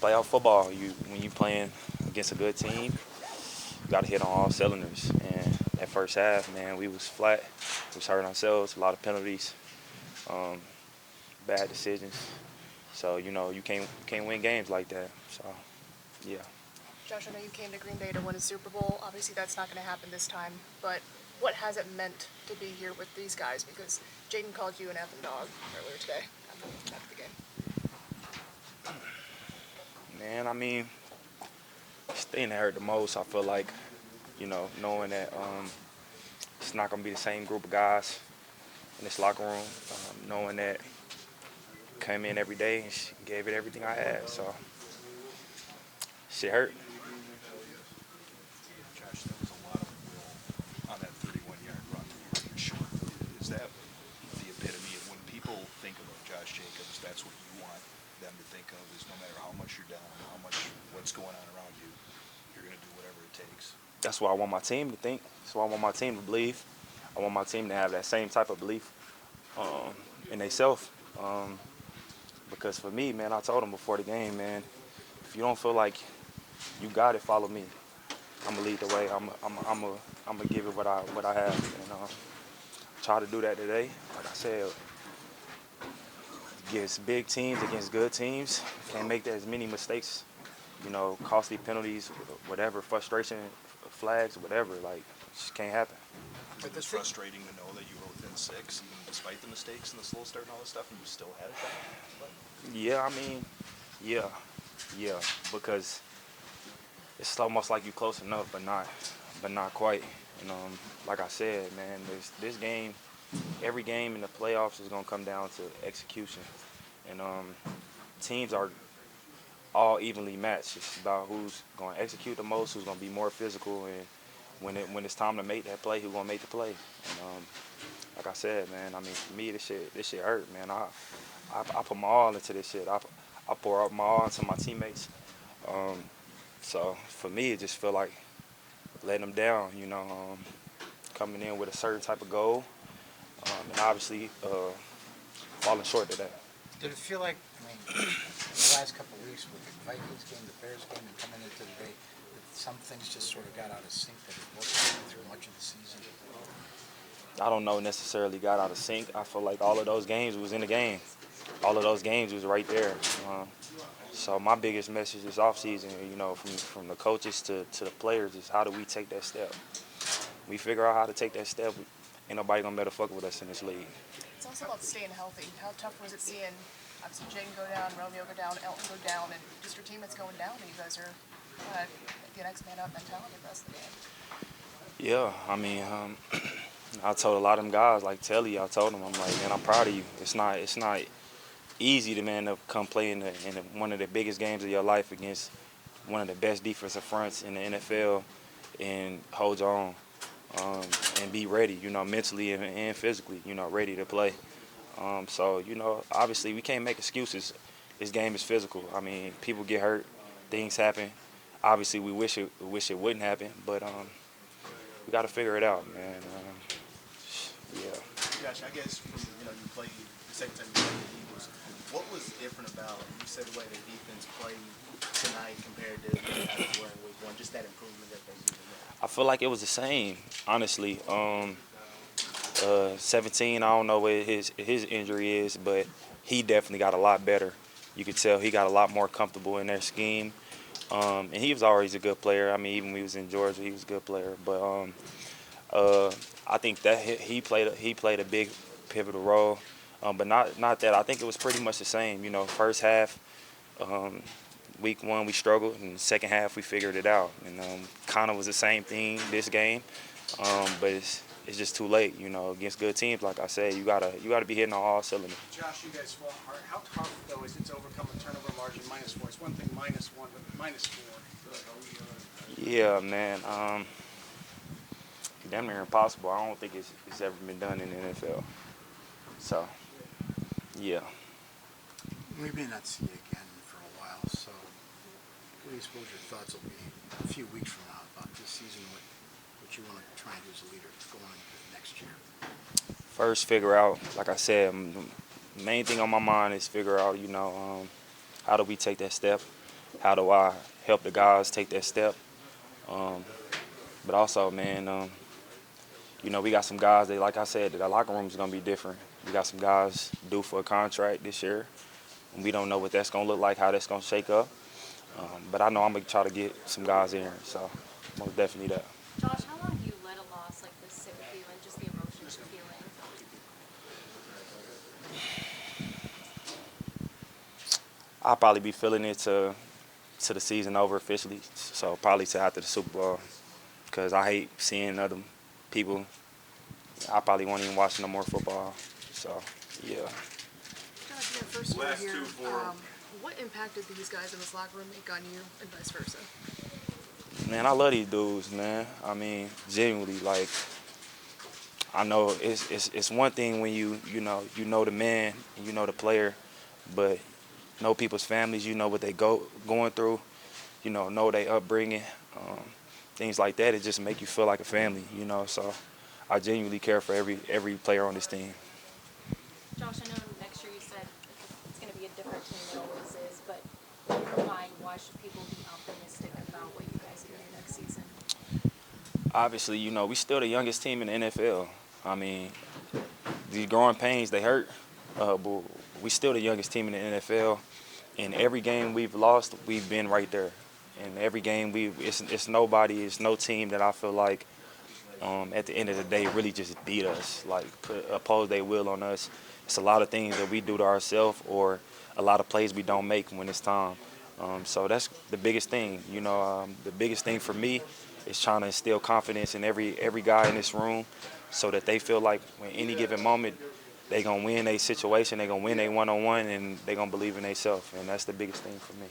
playoff football. When you playing against a good team, you got to hit on all cylinders. And that first half, man, we was flat. We was hurting ourselves. A lot of penalties, um, bad decisions. So you can't win games like that. So yeah. Josh, I know you came to Green Bay to win a Super Bowl. Obviously, that's not going to happen this time. But what has it meant to be here with these guys? Because Jaden called you an effing dog earlier today after the game. Man, I mean, this thing that hurt the most, I feel like, knowing that it's not gonna be the same group of guys in this locker room, knowing that came in every day and gave it everything I had. So shit hurt. Josh, there was a lot of will on that 31-yard run that you were short. Is that the epitome of when people think about Josh Jacobs, that's what you want them to think of, is no matter how much you're down, what's going on around you, you're going to do whatever it takes? That's what I want my team to think. That's what I want my team to believe. I want my team to have that same type of belief in themselves. Because for me, man, I told them before the game, man, if you don't feel like you got it, follow me. I'm gonna lead the way. I'm gonna give it what I have, and try to do that today. Like I said, against big teams, against good teams, can't make as many mistakes. Costly penalties, whatever, frustration, flags, whatever. Like, it just can't happen. It was frustrating to know that you were within 6, even despite the mistakes and the slow start and all this stuff, and you still had it back. Yeah, I mean, yeah, because it's almost like you close enough, but not quite. And like I said, man, this game, every game in the playoffs is gonna come down to execution, and teams are all evenly matched. It's about who's gonna execute the most, who's gonna be more physical, and when it's time to make that play, who's gonna make the play. And like I said, man, I mean, for me, this shit hurt, man. I put my all into this shit. I pour out my all into my teammates. So for me, it just feel like letting them down, coming in with a certain type of goal, and obviously falling short of that. Did it feel like, the last couple of weeks with the Vikings game, the Bears game, and coming into the day, that some things just sort of got out of sync, that it wasn't through much of the season? I don't know necessarily got out of sync. I feel like all of those games was in the game. All of those games was right there. So my biggest message this offseason, from the coaches to the players, is how do we take that step? We figure out how to take that step. Ain't nobody gonna better fuck with us in this league. It's also about staying healthy. How tough was it seeing, obviously, Jaden go down, Romeo go down, Elton go down, and just your teammates going down, and you guys are the next man up mentality the rest of the game? Yeah, I mean, I told a lot of them guys, like Telly, I told them, I'm like, man, I'm proud of you. It's not easy to come play in one of the biggest games of your life against one of the best defensive fronts in the NFL and hold your own and be ready, mentally and physically, ready to play. So obviously we can't make excuses. This game is physical. I mean, people get hurt, things happen. Obviously, we wish it wouldn't happen, but we got to figure it out, man. Yeah. Josh, I guess you played the second time you played the Eagles. What was different about, you said, the way the defense played tonight compared to how they were in week 1, just that improvement that they did? I feel like it was the same, honestly. 17, I don't know what his injury is, but he definitely got a lot better. You could tell he got a lot more comfortable in their scheme. And he was always a good player. I mean, even when he was in Georgia, he was a good player. But I think that he played a big pivotal role. But not that. I think it was pretty much the same. First half, week 1 we struggled, and the second half we figured it out. And kind of was the same thing this game. But it's just too late. Against good teams, like I said, you gotta be hitting on all cylinders. Josh, you guys fought hard. How tough, though, is it to overcome a turnover margin -4? It's one thing -1, but -4. Yeah, man. Damn near impossible. I don't think it's ever been done in the NFL. So, yeah. We may not see you again for a while, so what do you suppose your thoughts will be a few weeks from now about this season, what you want to try and do as a leader going into next year? First, figure out, like I said, the main thing on my mind is figure out, how do we take that step? how do I help the guys take that step. But also, man, we got some guys that, like I said, that our locker room is going to be different. We got some guys due for a contract this year. And we don't know what that's going to look like, how that's going to shake up. But I know I'm going to try to get some guys in here. So most definitely that. Josh, how long do you let a loss like this sit with you and just the emotions you're feeling? I'll probably be feeling it to the season over officially. So probably to after the Super Bowl. Because I hate seeing other people. I probably won't even watch no more football. So, yeah. Josh, in your first year here, what impact did these guys in this locker room make on you and vice versa? Man, I love these dudes, man. I mean, genuinely, like, I know it's one thing when you know the man and you know the player, but know people's families, you know what they going through, know their upbringing, things like that. It just make you feel like a family, So I genuinely care for every player on this team. Josh, I know next year you said it's going to be a different team than it always is, but in your mind, why should people be optimistic about what you guys do next season? Obviously, we still the youngest team in the NFL. I mean, these growing pains, they hurt, but we still the youngest team in the NFL. In every game we've lost, we've been right there. In every game, it's no team that I feel like at the end of the day really just beat us, like oppose their will on us. It's a lot of things that we do to ourselves or a lot of plays we don't make when it's time. So that's the biggest thing. The biggest thing for me is trying to instill confidence in every guy in this room so that they feel like when any given moment they going to win a situation, they going to win a one-on-one, and they going to believe in themselves. And that's the biggest thing for me.